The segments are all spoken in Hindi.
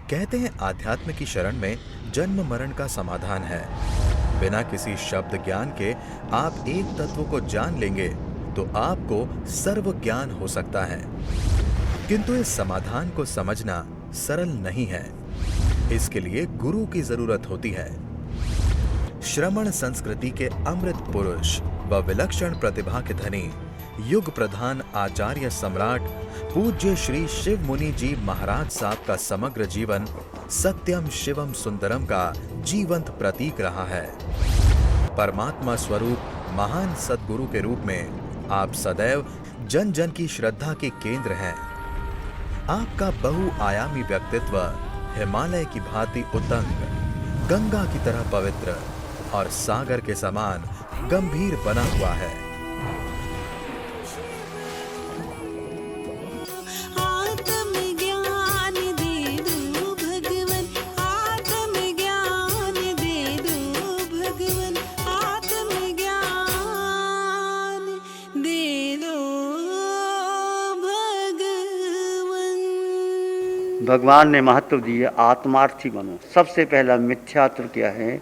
कहते हैं आध्यात्म की शरण में जन्म मरण का समाधान है। बिना किसी शब्द ज्ञान के आप एक तत्व को जान लेंगे तो आपको सर्व ज्ञान हो सकता है। किंतु इस समाधान को समझना सरल नहीं है। इसके लिए गुरु की जरूरत होती है। श्रमण संस्कृति के अमृत पुरुष व विलक्षण प्रतिभा के धनी युग प्रधान आचार्य सम्राट पूज्य श्री शिव मुनि जी महाराज साहब का समग्र जीवन सत्यम शिवम सुंदरम का जीवंत प्रतीक रहा है। परमात्मा स्वरूप महान सद्गुरु के रूप में आप सदैव जन जन की श्रद्धा के केंद्र हैं। आपका बहुआयामी व्यक्तित्व हिमालय की भांति उतंग, गंगा की तरह पवित्र और सागर के समान गंभीर बना हुआ है। आत्मज्ञान दे दो भगवन, आत्मज्ञान दे दो भगवन, आत्मज्ञान दे दो भगवन। भगवान ने महत्व दिया आत्मार्थी बनो। सबसे पहला मिथ्यात्व क्या है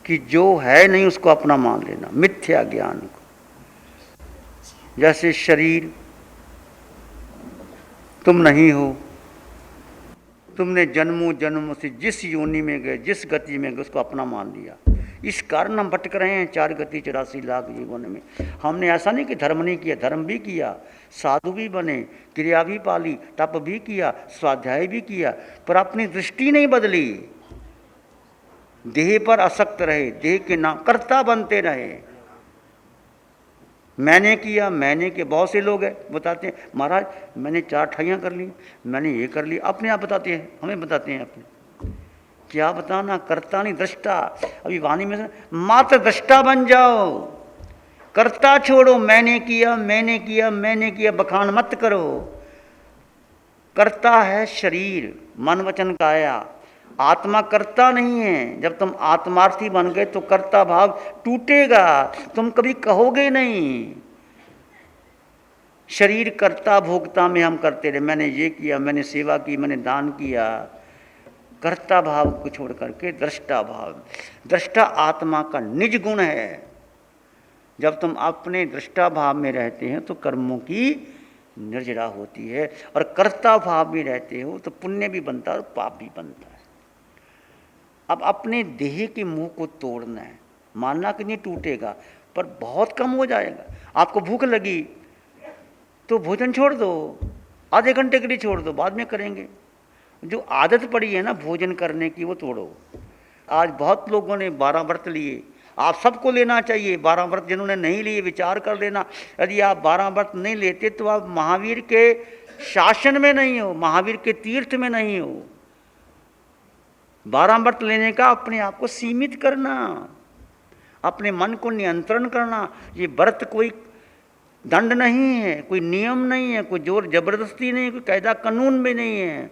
कि जो है नहीं उसको अपना मान लेना, मिथ्या ज्ञान को। जैसे शरीर तुम नहीं हो, तुमने जन्मों जन्मों से जिस योनि में गए, जिस गति में गए, उसको अपना मान लिया। इस कारण हम भटक रहे हैं 4 गति 84 लाख जीवन में। हमने ऐसा नहीं कि धर्म नहीं किया, धर्म भी किया, साधु भी बने, क्रिया भी पाली, तप भी किया, स्वाध्याय भी किया, पर अपनी दृष्टि नहीं बदली। देह पर आसक्त रहे, देह के नाम कर्ता बनते रहे। मैंने किया, मैंने के बहुत से लोग हैं बताते हैं महाराज मैंने 4 ठगियाँ कर ली, मैंने ये कर ली। अपने आप बताते हैं, हमें बताते हैं अपने। क्या बताना, कर्ता नहीं दृष्टा। अभी वाणी में मात्र दृष्टा बन जाओ, कर्ता छोड़ो। मैंने किया, मैंने किया, मैंने किया बखान मत करो। कर्ता है शरीर, मन वचन काया, आत्मा कर्ता नहीं है। जब तुम आत्मार्थी बन गए तो कर्ता भाव टूटेगा, तुम कभी कहोगे नहीं। शरीर कर्ता भोक्ता में हम करते रहे, मैंने ये किया, मैंने सेवा की, मैंने दान किया। कर्ता भाव को छोड़ करके दृष्टा भाव, दृष्टा आत्मा का निज गुण है। जब तुम अपने दृष्टा भाव में रहते हैं तो कर्मों की निर्जरा होती है, और कर्ता भाव में रहते हो तो पुण्य भी बनता है और पाप भी बनता है। अब अपने देह के मुंह को तोड़ना है, मानना कि नहीं टूटेगा पर बहुत कम हो जाएगा। आपको भूख लगी तो भोजन छोड़ दो, आधे घंटे के लिए छोड़ दो, बाद में करेंगे। जो आदत पड़ी है ना भोजन करने की वो तोड़ो। आज बहुत लोगों ने 12 व्रत लिए, आप सबको लेना चाहिए 12 व्रत। जिन्होंने नहीं लिए विचार कर लेना, यदि आप 12 व्रत नहीं लेते तो आप महावीर के शासन में नहीं हो, महावीर के तीर्थ में नहीं हो। 12 व्रत लेने का अपने आप को सीमित करना, अपने मन को नियंत्रण करना। ये व्रत कोई दंड नहीं है, कोई नियम नहीं है, कोई जोर जबरदस्ती नहीं, कोई कायदा कानून भी नहीं है।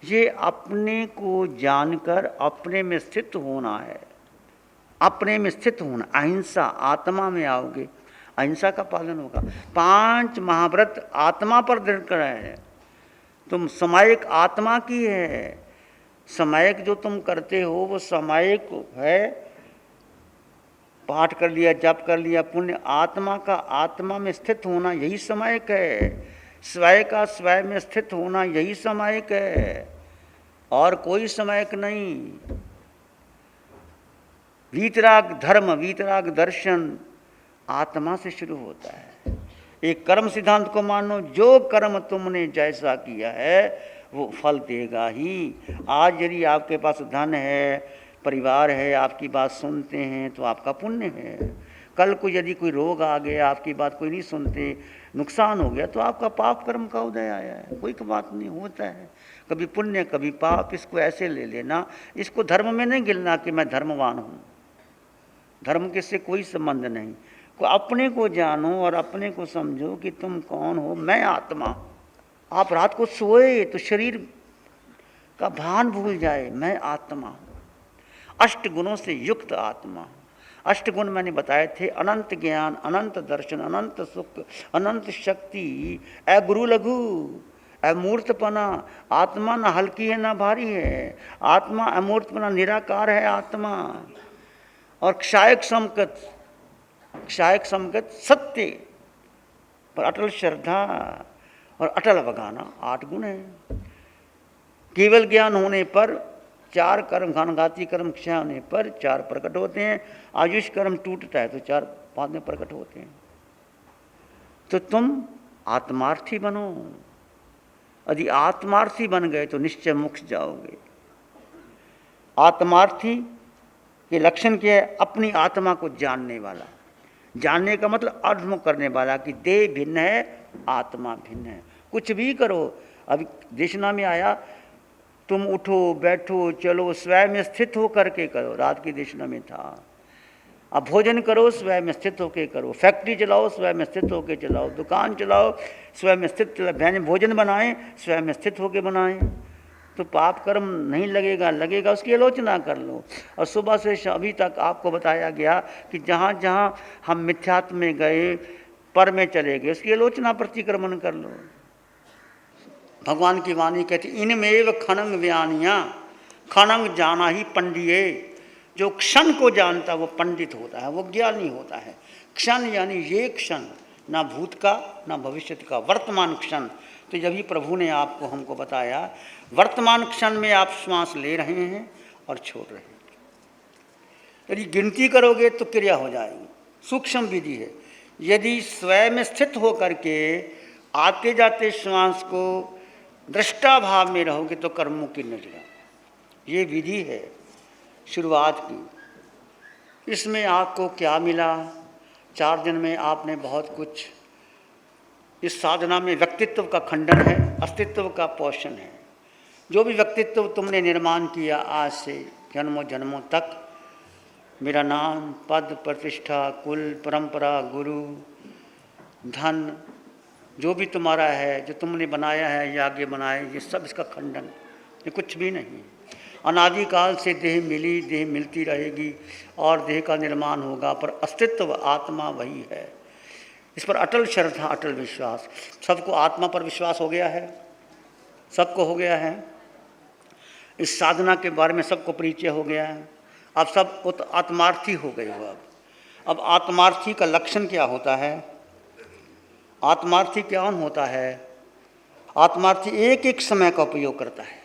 ये अपने को जानकर अपने में स्थित होना है, अपने में स्थित होना। अहिंसा, आत्मा में आओगे, अहिंसा का पालन होगा। 5 महाव्रत आत्मा पर दृढ़ कर है। तुम समायिक आत्मा की है। समायिक जो तुम करते हो वो समायिक है, पाठ कर लिया, जप कर लिया, पुण्य। आत्मा का आत्मा में स्थित होना यही समायिक है। स्वय का स्वय में स्थित होना यही समायिक है, और कोई समायिक नहीं। वीतराग धर्म, वीतराग दर्शन आत्मा से शुरू होता है। एक कर्म सिद्धांत को मानो, जो कर्म तुमने जैसा किया है वो फल देगा ही। आज यदि आपके पास धन है, परिवार है, आपकी बात सुनते हैं तो आपका पुण्य है। कल को यदि कोई रोग आ गया, आपकी बात कोई नहीं सुनते, नुकसान हो गया, तो आपका पाप कर्म का उदय आया है। कोई बात नहीं, होता है कभी पुण्य कभी पाप। इसको ऐसे ले लेना, इसको धर्म में नहीं गिनना कि मैं धर्मवान हूँ। धर्म के से कोई संबंध नहीं। को अपने को जानो और अपने को समझो कि तुम कौन हो। मैं आत्मा। आप रात को सोए तो शरीर का भान भूल जाए, मैं आत्मा हूँ। 8 गुणों से युक्त आत्मा। 8 गुण मैंने बताए थे, अनंत ज्ञान, अनंत दर्शन, अनंत सुख, अनंत शक्ति, ए गुरु लघु, अमूर्तपना, आत्मा ना हल्की है ना भारी है, आत्मा अमूर्तपना, निराकार है आत्मा। और क्षायक समगत सत्य पर अटल श्रद्धा और अटल अवगाहना, 8 गुण है। केवल ज्ञान होने पर 4 कर्म, घानघाती कर्म क्षय होने पर 4 प्रकट होते हैं। आयुष कर्म टूटता है तो 4 बाद में प्रकट होते हैं। तो तुम आत्मार्थी बनो। यदि आत्मार्थी बन गए तो निश्चय मोक्ष जाओगे। आत्मार्थी के लक्षण क्या है? अपनी आत्मा को जानने वाला। जानने का मतलब अनुभव करने वाला कि देह भिन्न है, आत्मा भिन्न है। कुछ भी करो, अभी देशना में आया, तुम उठो बैठो चलो स्वयं स्थित हो करके करो। रात की देशना में था। अब भोजन करो स्वयं स्थित होके करो, फैक्ट्री चलाओ स्वयं स्थित होके चलाओ, दुकान चलाओ स्वयं स्थित चलाओ, भोजन बनाएं स्वयं स्थित होके बनाएं। तो पाप कर्म नहीं लगेगा उसकी आलोचना कर लो। और सुबह से अभी तक आपको बताया गया कि जहाँ जहाँ हम मिथ्यात्व में गए, पर में चले गए, उसकी आलोचना प्रतिक्रमण कर लो। भगवान की वाणी कहती इनमेव खनंग व्यानिया, खनंग जाना ही पंडिये। जो क्षण को जानता वो पंडित होता है, वो ज्ञानी होता है। क्षण यानी ये क्षण, ना भूत का ना भविष्य का, वर्तमान क्षण। तो जब प्रभु ने आपको हमको बताया वर्तमान क्षण में आप श्वास ले रहे हैं और छोड़ रहे हैं। यदि गिनती करोगे तो क्रिया हो जाएगी, सूक्ष्म विधि है। यदि स्वयं स्थित होकर के आते जाते श्वास को दृष्टा भाव में रहोगे तो कर्मों की नजर। ये विधि है शुरुआत की। इसमें आपको क्या मिला? 4 दिन में आपने बहुत कुछ। इस साधना में व्यक्तित्व का खंडन है, अस्तित्व का पोषण है। जो भी व्यक्तित्व तुमने निर्माण किया आज से जन्मों जन्मों तक, मेरा नाम, पद, प्रतिष्ठा, कुल, परंपरा, गुरु, धन, जो भी तुम्हारा है, जो तुमने बनाया है या आगे बनाए, ये सब इसका खंडन, ये कुछ भी नहीं। अनादिकाल से देह मिली, देह मिलती रहेगी और देह का निर्माण होगा, पर अस्तित्व आत्मा वही है। इस पर अटल श्रद्धा, अटल विश्वास। सबको आत्मा पर विश्वास हो गया है, सबको हो गया है। इस साधना के बारे में सबको परिचय हो गया है। अब सब आत्मार्थी हो गए हो। अब आत्मार्थी का लक्षण क्या होता है? आत्मार्थी क्या होता है? आत्मार्थी एक एक समय का उपयोग करता है।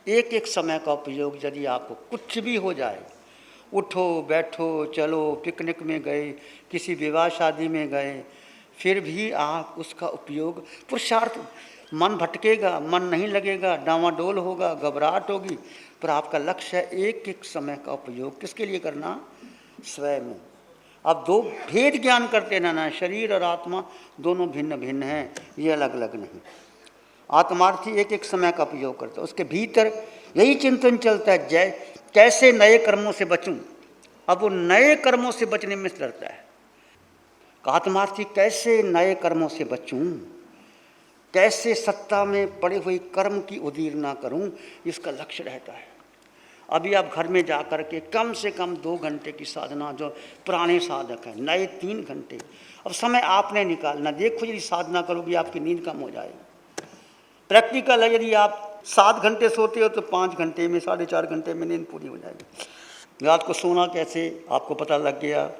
एक एक समय का उपयोग। यदि आपको कुछ भी हो जाए, उठो बैठो चलो, पिकनिक में गए, किसी विवाह शादी में गए, फिर भी आप उसका उपयोग, पुरुषार्थ, मन भटकेगा, मन नहीं लगेगा, डावाडोल होगा, घबराहट होगी, पर आपका लक्ष्य है एक एक समय का उपयोग किसके लिए करना? स्वयं। अब 2 भेद ज्ञान करते ना, शरीर और आत्मा दोनों भिन्न भिन्न हैं, ये अलग अलग नहीं। आत्मार्थी एक एक समय का उपयोग करता है। उसके भीतर यही चिंतन चलता है, जय कैसे नए कर्मों से बचूं। अब वो नए कर्मों से बचने में डरता है। आत्मार्थी कैसे नए कर्मों से बचूं, कैसे सत्ता में पड़े हुए कर्म की उदीरना करूं, इसका लक्ष्य रहता है। अभी आप घर में जा कर के कम से कम 2 घंटे की साधना, जो पुराने साधक हैं, नए 3 घंटे, अब समय आपने निकालना। देखो यदि साधना करोगी आपकी नींद कम हो जाएगी। प्रैक्टिकल है, यदि आप 7 घंटे सोते हो तो 5 घंटे में, 4.5 घंटे में नींद पूरी हो जाएगी। रात को सोना कैसे आपको पता लग गया।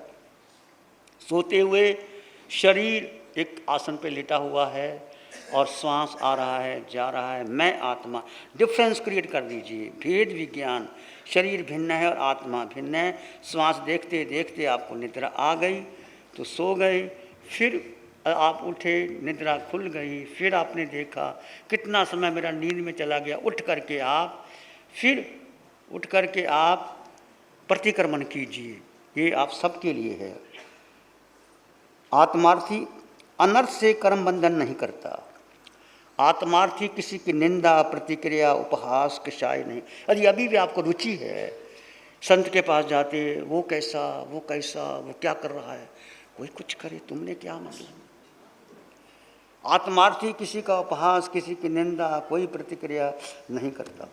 सोते हुए शरीर एक आसन पे लेटा हुआ है और श्वास आ रहा है जा रहा है, मैं आत्मा। डिफरेंस क्रिएट कर दीजिए, भेद विज्ञान। शरीर भिन्न है और आत्मा भिन्न है। श्वास देखते देखते आपको निद्रा आ गई तो सो गए, फिर आप उठे, निद्रा खुल गई, फिर आपने देखा कितना समय मेरा नींद में चला गया। उठ करके आप प्रतिक्रमण कीजिए। ये आप सबके लिए है। आत्मार्थी अनर्थ से कर्म बंधन नहीं करता। आत्मार्थी किसी की निंदा, प्रतिक्रिया, उपहास, किसाई नहीं। यदि अभी भी आपको रुचि है, संत के पास जाते, वो कैसा, वो क्या कर रहा है, कोई कुछ करे, तुमने क्या मतलब। आत्मार्थी किसी का उपहास, किसी की निंदा, कोई प्रतिक्रिया नहीं करता।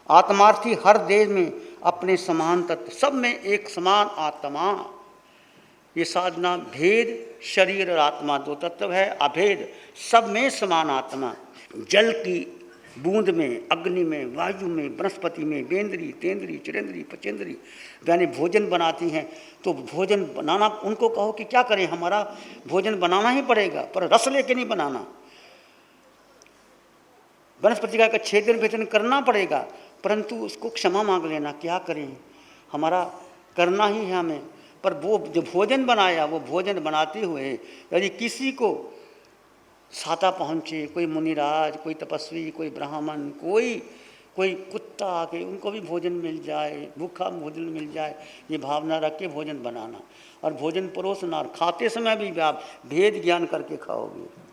आत्मार्थी हर देह में अपने समान तत्व, सब में एक समान आत्मा। ये साधना भेद शरीर और आत्मा 2 तत्व है, अभेद सब में समान आत्मा। जल की बूंद में, अग्नि में, वायु में, वनस्पति में, वेंद्री, तेंद्री, चिरेंद्री, पचेंद्री यानी भोजन बनाती हैं। तो भोजन बनाना, उनको कहो कि क्या करें, हमारा भोजन बनाना ही पड़ेगा, पर रस लेके नहीं बनाना। वनस्पति का छेदन भेदन करना पड़ेगा, परंतु उसको क्षमा मांग लेना, क्या करें, हमारा करना ही है हमें। पर वो जो भोजन बनाया, वो भोजन बनाते हुए यदि किसी को साता पहुँचे, कोई मुनिराज, कोई तपस्वी, कोई ब्राह्मण, कोई कुत्ता आके उनको भी भोजन मिल जाए, भूखा भोजन मिल जाए, ये भावना रख के भोजन बनाना। और भोजन परोसना, खाते समय भी आप भेद ज्ञान करके खाओगे।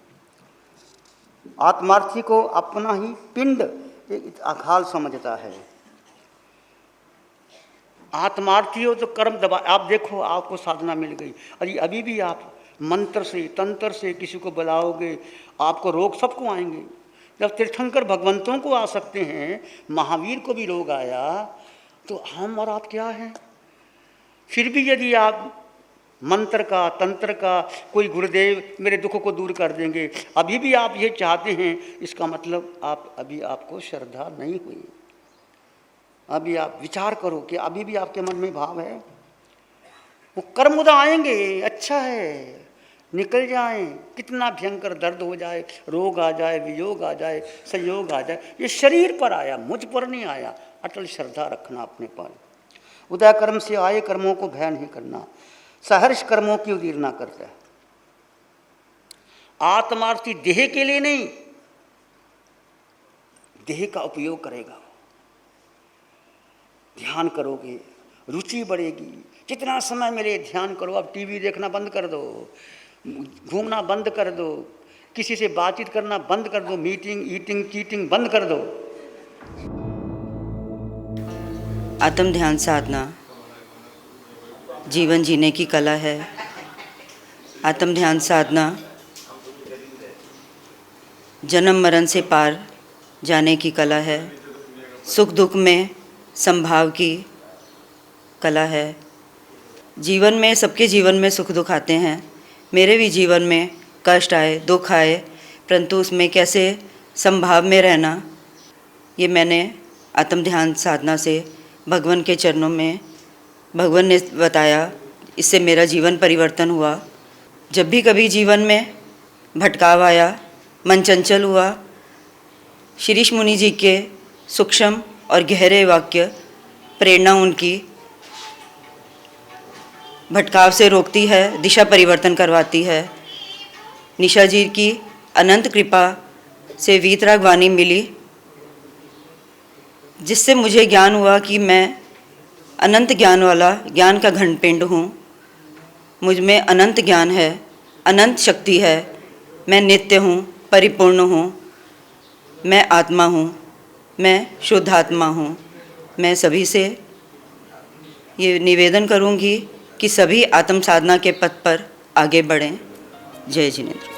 आत्मार्थी को अपना ही पिंड एक अखाल समझता है। आत्मार्थी हो तो कर्म दबा, आप देखो आपको साधना मिल गई, अरे अभी भी आप मंत्र से, तंत्र से किसी को बुलाओगे, आपको रोग सबको आएंगे। जब तीर्थंकर भगवंतों को आ सकते हैं, महावीर को भी रोग आया, तो हम और आप क्या हैं। फिर भी यदि आप मंत्र का, तंत्र का, कोई गुरुदेव मेरे दुख को दूर कर देंगे, अभी भी आप ये चाहते हैं, इसका मतलब अभी आपको श्रद्धा नहीं हुई। अभी आप विचार करो कि अभी भी आपके मन में भाव है। वो कर्म उदा आएंगे, अच्छा है, निकल जाएं, कितना भयंकर दर्द हो जाए, रोग आ जाए, वियोग आ जाए, संयोग आ जाए, ये शरीर पर आया, मुझ पर नहीं आया। अटल श्रद्धा रखना अपने पर। उदय कर्म से आए कर्मों को भय नहीं करना, सहर्ष कर्मों की उदीरना करता है। आत्मार्थी देह के लिए नहीं, देह का उपयोग करेगा। ध्यान करोगे, रुचि बढ़ेगी, जितना समय मिले ध्यान करो। अब टीवी देखना बंद कर दो, घूमना बंद कर दो, किसी से बातचीत करना बंद कर दो, मीटिंग, ईटिंग, चीटिंग बंद कर दो। आत्म ध्यान साधना जीवन जीने की कला है। आत्म ध्यान साधना जन्म मरण से पार जाने की कला है। सुख दुख में संभाव की कला है। जीवन में, सबके जीवन में सुख दुख आते हैं। मेरे भी जीवन में कष्ट आए, दुख आए, परंतु उसमें कैसे संभाव में रहना, ये मैंने आत्म ध्यान साधना से भगवान के चरणों में, भगवान ने बताया, इससे मेरा जीवन परिवर्तन हुआ। जब भी कभी जीवन में भटकाव आया, मन चंचल हुआ, शीरीष मुनि जी के सूक्ष्म और गहरे वाक्य, प्रेरणा उनकी भटकाव से रोकती है, दिशा परिवर्तन करवाती है। निशा जी की अनंत कृपा से वीतराग वाणी मिली, जिससे मुझे ज्ञान हुआ कि मैं अनंत ज्ञान वाला, ज्ञान का घनपिंड हूँ। मुझ में अनंत ज्ञान है, अनंत शक्ति है। मैं नित्य हूँ, परिपूर्ण हूँ, मैं आत्मा हूँ, मैं शुद्ध आत्मा हूँ। मैं सभी से ये निवेदन करूँगी कि सभी आत्म साधना के पथ पर आगे बढ़ें। जय जिनेंद्र।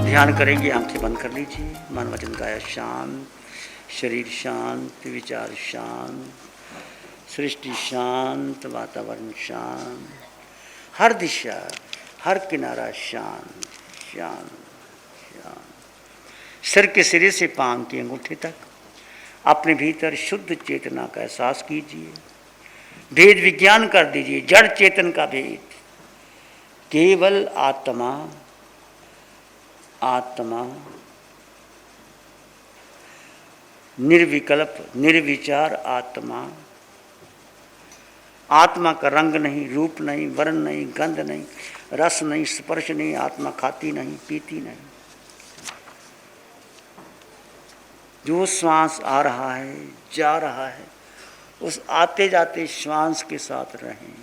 ध्यान करेंगे, आंखें बंद कर लीजिए। मन वचन काया शांत, शरीर शांत, विचार शांत, सृष्टि शांत, वातावरण शांत, हर दिशा, हर किनारा शांत शांत शांत। सिर के सिरे से पांव की अंगूठे तक अपने भीतर शुद्ध चेतना का एहसास कीजिए। भेद विज्ञान कर दीजिए, जड़ चेतन का भेद। केवल आत्मा, आत्मा निर्विकल्प, निर्विचार आत्मा। आत्मा का रंग नहीं, रूप नहीं, वर्ण नहीं, गंध नहीं, रस नहीं, स्पर्श नहीं। आत्मा खाती नहीं, पीती नहीं। जो श्वास आ रहा है, जा रहा है, उस आते जाते श्वास के साथ रहें।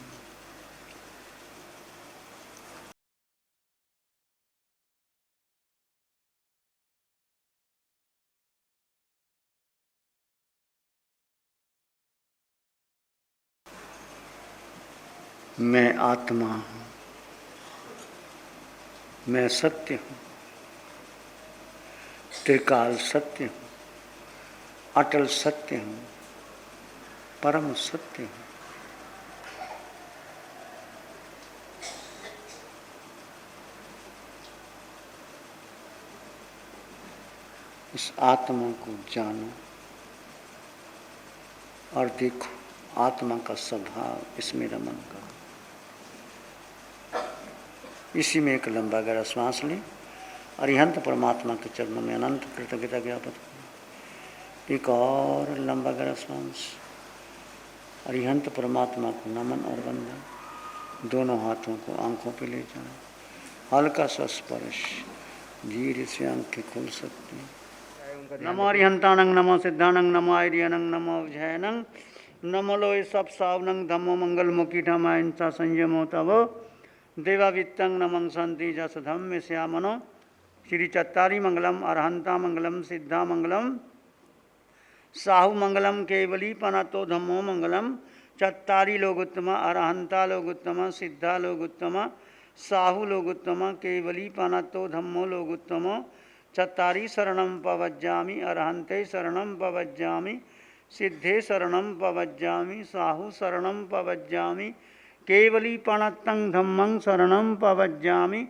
मैं आत्मा हूँ, मैं सत्य हूँ, त्रिकाल सत्य हूँ, अटल सत्य हूँ, परम सत्य हूँ। इस आत्मा को जानो और देखो आत्मा का स्वभाव, इसमें रमन करो। इसी में एक लंबा गहरा श्वास लें, अरिहंत परमात्मा के चरणों में अनंत कृतज्ञता ज्ञापन करें। एक और लंबा गहरा श्वास, अरिहंत परमात्मा को नमन और वंदन। दोनों हाथों को आंखों पे ले जाएं, हल्का सा स्पर्श, धीरे से आंखें खुल सकती हैं। नमो अरिहंतानंग, नमो सिद्धानंग, नमो आर्यनंग, नमो विजयनंग, नमो लोय सब सावनंग, धम्मो मंगल मुखी धमा इंसा संयमो तवो देवावित्तंग नमं संति जस धम्म श्यामनो। श्री चत्तारी मंगलम, अरहंता मंगलम, सिद्धा मंगलम, साहु मंगलम, केवली पनातो धम्मो मंगलम। चत्तारी लोग उत्तम, अरहंता लोग उत्तम, सिद्धा लोग उत्तम, साहु लोग उत्तम, केवली पनातो धम्मो लोग उत्तम। चत्तारी शरणं पवज्जामि, अरहंते शरणं पवज्जामि, सिद्धे शरणं पवज्जामि, साहु शरणं पवज्जामि, केवली पणत्तं धम्मं शरणं पवज्जामि।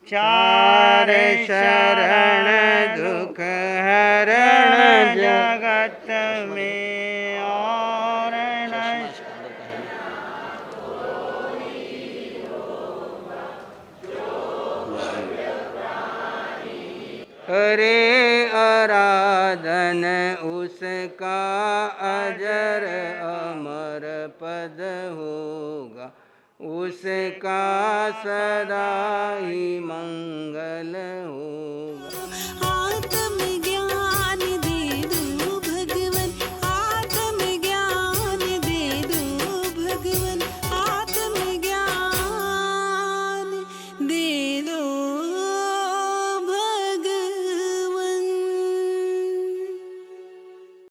चार शरण दुख हरण जगत में और न करे आराधन उसका अजर अमर पद होगा, उसका सदा ही मंगल होगा।